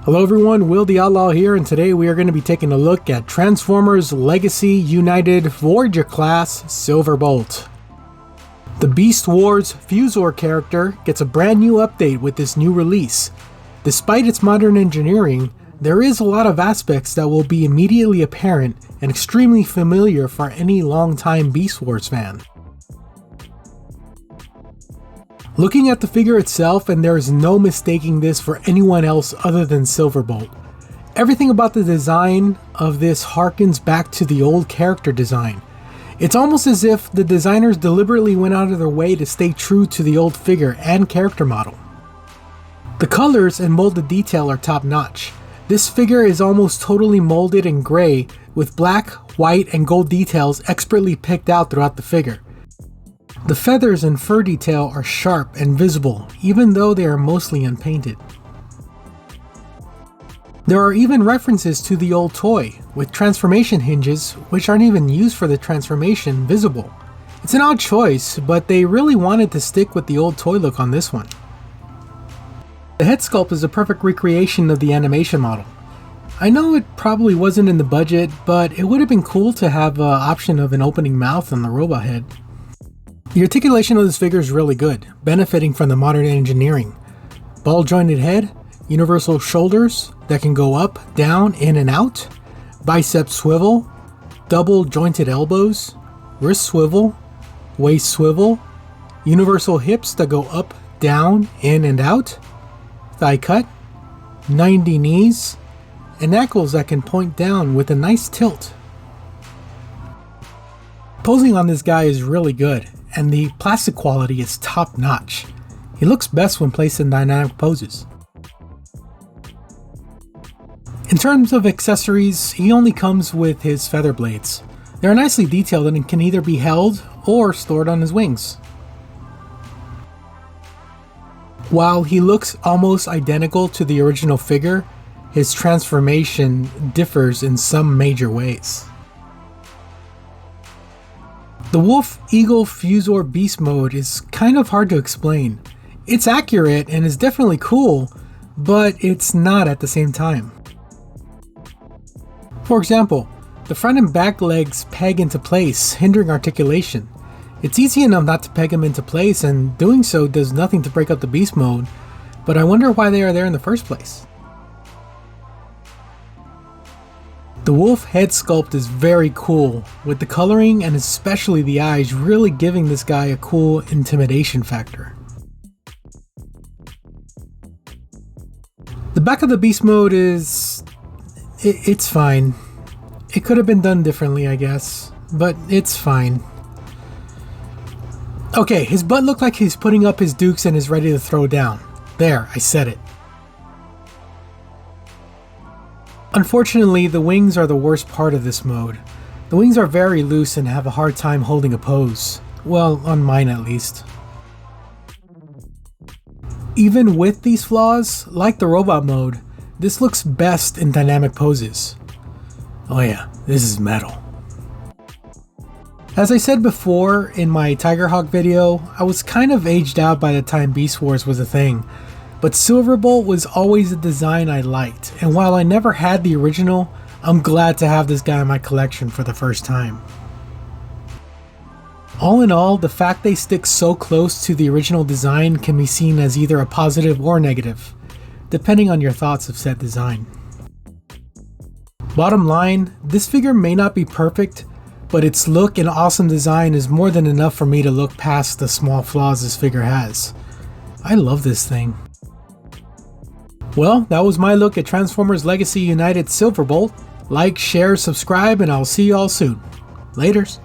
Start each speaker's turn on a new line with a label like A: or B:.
A: Hello everyone, Will the Outlaw here, and today we are going to be taking a look at Transformers Legacy United Voyager class Silverbolt. The Beast Wars Fuzor character gets a brand new update with this new release. Despite its modern engineering, there is a lot of aspects that will be immediately apparent and extremely familiar for any long-time Beast Wars fan. Looking at the figure itself, and there is no mistaking this for anyone else other than Silverbolt. Everything about the design of this harkens back to the old character design. It's almost as if the designers deliberately went out of their way to stay true to the old figure and character model. The colors and molded detail are top notch. This figure is almost totally molded in gray with black, white, and gold details expertly picked out throughout the figure. The feathers and fur detail are sharp and visible, even though they are mostly unpainted. There are even references to the old toy, with transformation hinges, which aren't even used for the transformation, visible. It's an odd choice, but they really wanted to stick with the old toy look on this one. The head sculpt is a perfect recreation of the animation model. I know it probably wasn't in the budget, but it would have been cool to have an option of an opening mouth on the robot head. The articulation of this figure is really good, benefiting from the modern engineering. Ball jointed head, universal shoulders that can go up, down, in and out, bicep swivel, double jointed elbows, wrist swivel, waist swivel, universal hips that go up, down, in and out, thigh cut, 90 knees, and ankles that can point down with a nice tilt. Posing on this guy is really good, and the plastic quality is top notch. He looks best when placed in dynamic poses. In terms of accessories, he only comes with his feather blades. They are nicely detailed and can either be held or stored on his wings. While he looks almost identical to the original figure, his transformation differs in some major ways. The Wolf Eagle Fuzor Beast mode is kind of hard to explain. It's accurate and is definitely cool, but it's not at the same time. For example, the front and back legs peg into place, hindering articulation. It's easy enough not to peg them into place, and doing so does nothing to break up the beast mode, but I wonder why they are there in the first place. The wolf head sculpt is very cool, with the coloring and especially the eyes really giving this guy a cool intimidation factor. The back of the beast mode is... it's fine. It could have been done differently, I guess, but it's fine. Okay, his butt looked like he's putting up his dukes and is ready to throw down. There, I said it. Unfortunately, the wings are the worst part of this mode. The wings are very loose and have a hard time holding a pose. Well, on mine at least. Even with these flaws, like the robot mode, this looks best in dynamic poses. Oh yeah, this is metal. As I said before in my Tigerhawk video, I was kind of aged out by the time Beast Wars was a thing. But Silverbolt was always a design I liked, and while I never had the original, I'm glad to have this guy in my collection for the first time. All in all, the fact they stick so close to the original design can be seen as either a positive or negative, depending on your thoughts of said design. Bottom line, this figure may not be perfect, but its look and awesome design is more than enough for me to look past the small flaws this figure has. I love this thing. Well, that was my look at Transformers Legacy United Silverbolt. Like, share, subscribe, and I'll see you all soon. Laters.